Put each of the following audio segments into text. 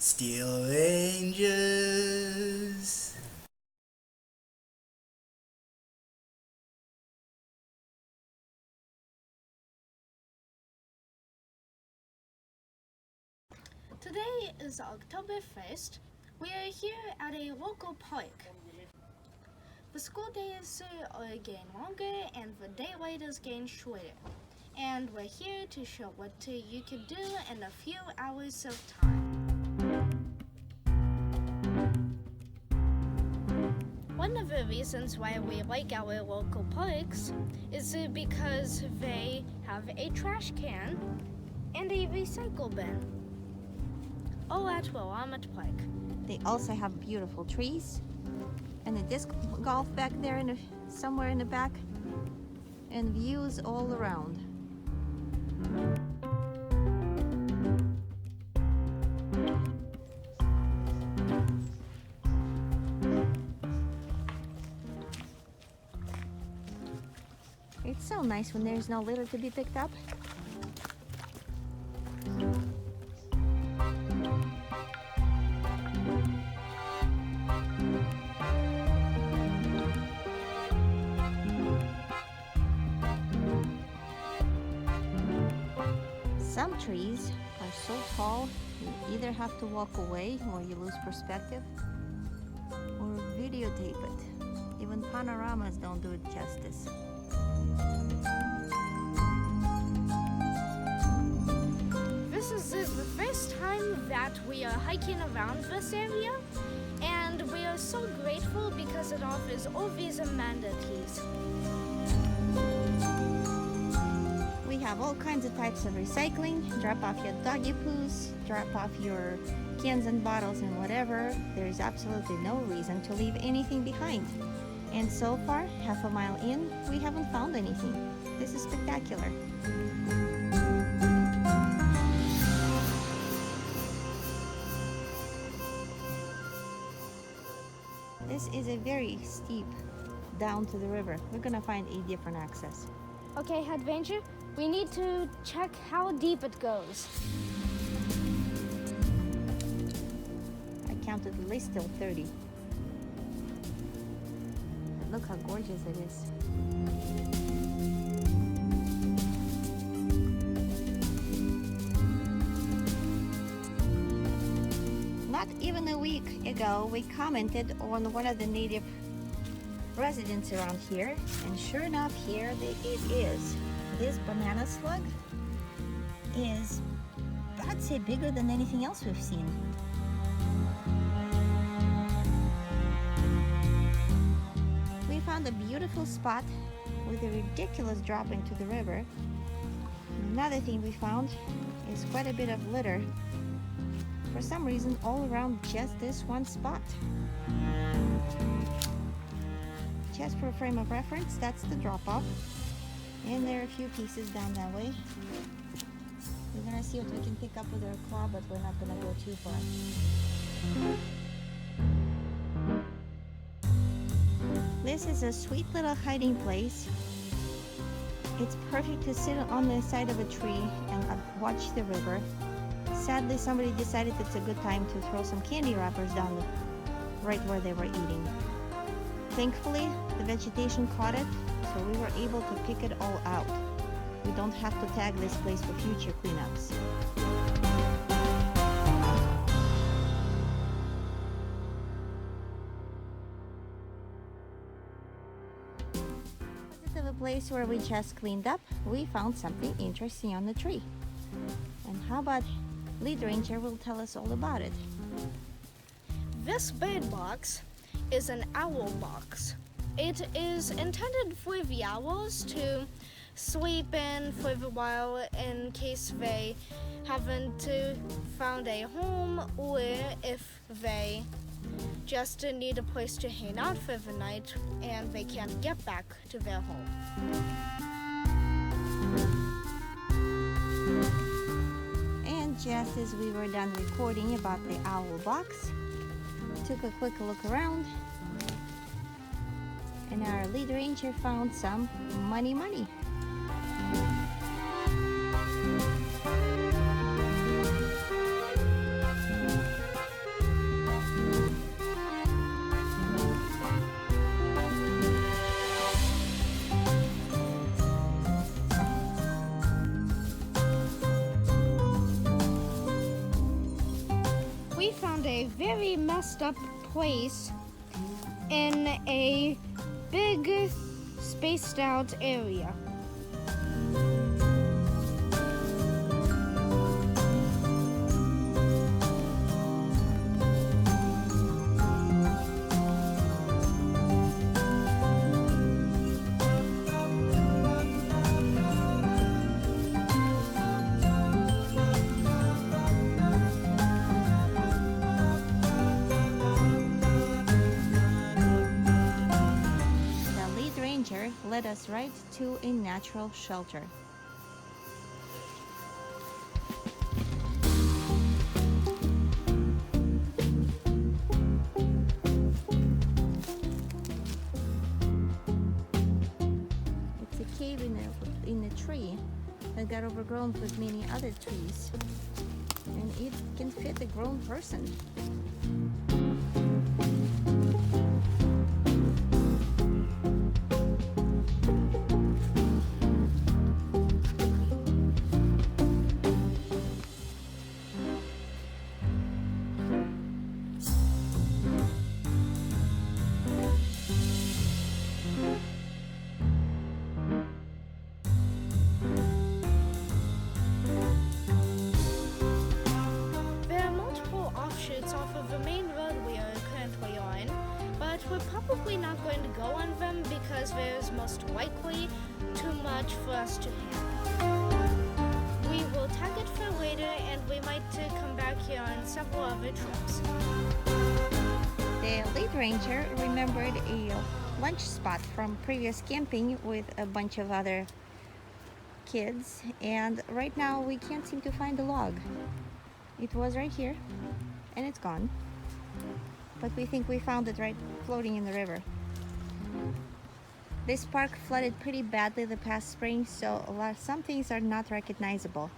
Steel Rangers. Today is October 1st. We are here at a local park. The school days are getting longer and the daylight is getting shorter. And we're here to show what you can do in a few hours of time. One of the reasons why we like our local parks is because they have a trash can and a recycle bin, all at Willamette Park. They also have beautiful trees and a disc golf back there somewhere in the back, and views all around. It's so nice when there's no litter to be picked up. Some trees are so tall you either have to walk away or you lose perspective, or videotape it. Even panoramas don't do it justice. This is the first time that we are hiking around this area, and we are so grateful because it offers all these amenities. We have all kinds of types of recycling. Drop off your doggy poos, drop off your cans and bottles and whatever. There's absolutely no reason to leave anything behind. And so far, half a mile in, we haven't found anything. This is spectacular. This is a very steep down to the river. We're gonna find a different access. Okay, Adventure, we need to check how deep it goes. I counted at least till 30. And look how gorgeous it is. Not even a week ago, we commented on one of the native residents around here, and sure enough, here it is. This banana slug is, I'd say, bigger than anything else we've seen. We found a beautiful spot with a ridiculous drop into the river. Another thing we found is quite a bit of litter, for some reason all around just this one spot. Just for a frame of reference, that's the drop-off, and there are a few pieces down that way. We're gonna see what we can pick up with our claw, but we're not gonna go too far. This is a sweet little hiding place. It's perfect to sit on the side of a tree and watch the river. Sadly, somebody decided it's a good time to throw some candy wrappers down right where they were eating. Thankfully, the vegetation caught it, so we were able to pick it all out. We don't have to tag this place for future cleanups. Opposite of a place where we just cleaned up, we found something interesting on the tree. And how about Lead Ranger will tell us all about it. This bird box is an owl box. It is intended for the owls to sleep in for a while in case they haven't found a home, or if they just need a place to hang out for the night and they can't get back to their home. And just as we were done recording about the owl box, took a quick look around, and our lead ranger found some money. we found a very messed up place in a big spaced out area. Led us right to a natural shelter. It's a cave in a tree that got overgrown with many other trees, and it can fit a grown person. Off of the main road we are currently on, but we're probably not going to go on them because there's most likely too much for us to handle. We will tag it for later, and we might come back here on several other trips. The lead ranger remembered a lunch spot from previous camping with a bunch of other kids, and right now we can't seem to find the log. It was right here, and it's gone, but we think we found it right floating in the river. This park flooded pretty badly the past spring, so some things are not recognizable.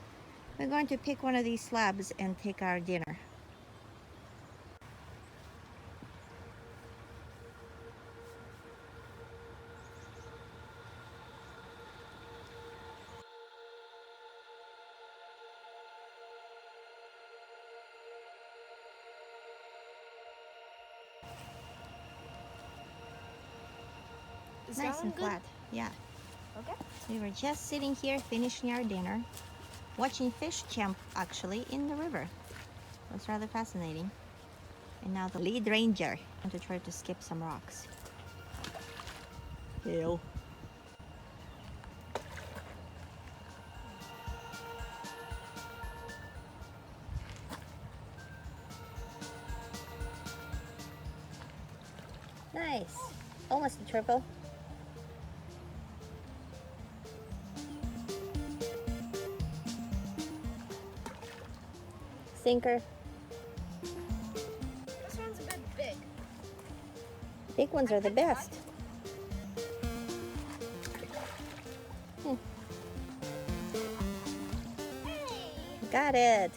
We're going to pick one of these slabs and take our dinner. Is nice that and good? flat. Yeah. Okay. We were just sitting here finishing our dinner, watching fish jump actually in the river. It was rather fascinating. And now the lead ranger to try to skip some rocks. Ew. Nice. Almost a triple. Sinker. This one's a bit big. Big ones are the best. Got it.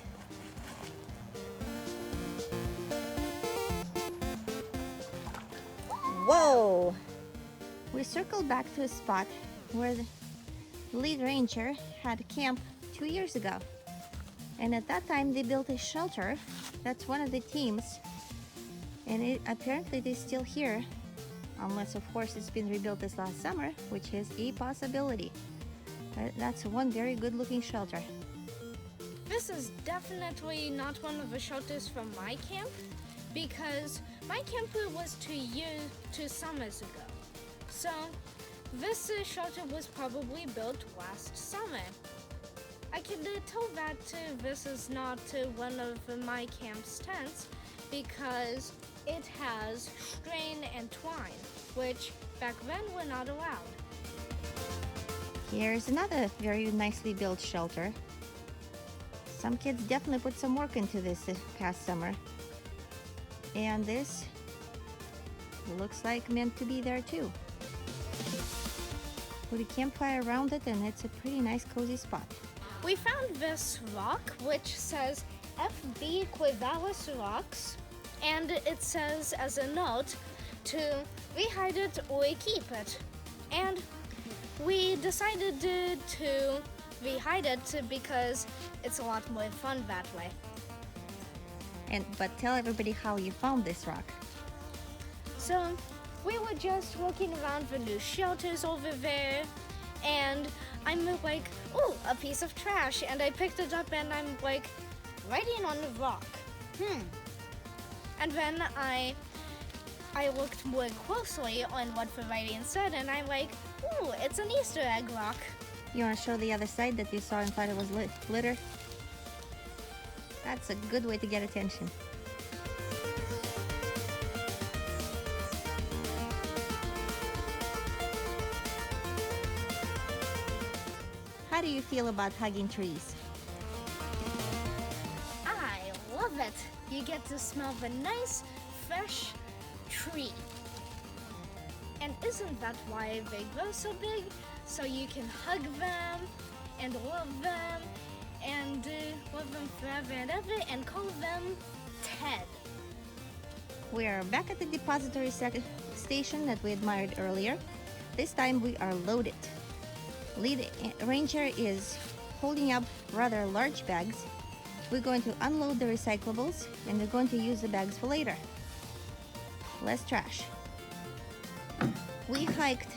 Whoa! We circled back to a spot where the lead ranger had camp 2 years ago. And at that time they built a shelter. That's one of the teams. And apparently they're still here. Unless of course it's been rebuilt this last summer, which is a possibility. But that's one very good looking shelter. This is definitely not one of the shelters from my camp, because my camper was 2 summers ago. So this shelter was probably built last summer. I can tell that this is not one of my camp's tents because it has string and twine, which back then were not allowed. Here's another very nicely built shelter. Some kids definitely put some work into this past summer. And this looks like meant to be there too. Put a campfire around it and it's a pretty nice cozy spot. We found this rock which says FB Corvallis Rocks, and it says as a note to rehide it or keep it. And we decided to rehide it because it's a lot more fun that way. But tell everybody how you found this rock. So we were just walking around the new shelters over there, and I'm like, oh, a piece of trash, and I picked it up and I'm like, writing on the rock. And then I looked more closely on what the writing said, and I'm like, ooh, it's an Easter egg rock. You want to show the other side that you saw and thought it was litter? That's a good way to get attention. How do you feel about hugging trees? I love it. You get to smell the nice, fresh tree. And isn't that why they grow so big? So you can hug them and love them and love them forever and ever and call them Ted. We are back at the depository station that we admired earlier. This time we are loaded. Lead ranger is holding up rather large bags. We're going to unload the recyclables and we're going to use the bags for later. Less trash. We hiked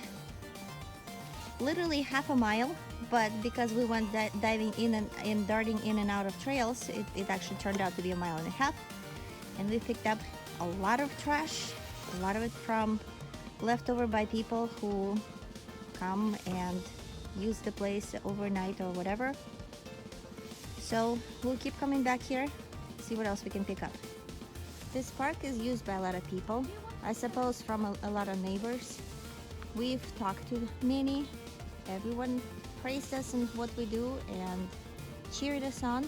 literally half a mile, but because we went diving in and darting in and out of trails, it actually turned out to be 1.5 miles. And we picked up a lot of trash, a lot of it from leftover by people who come and use the place overnight or whatever. So we'll keep coming back here, see what else we can pick up. This park is used by a lot of people, I suppose from a lot of neighbors. We've talked to many. Everyone praised us in what we do and cheered us on.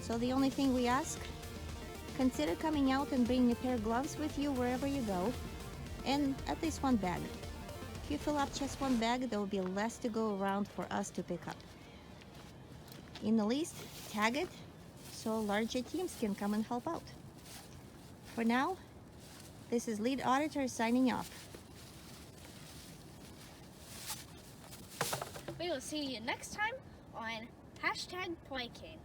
So the only thing we ask, consider coming out and bringing a pair of gloves with you wherever you go, and at least one bag. If you fill up just one bag, there will be less to go around for us to pick up. In the least, tag it so larger teams can come and help out. For now, this is Lead Auditor signing off. We will see you next time on #PlayKing.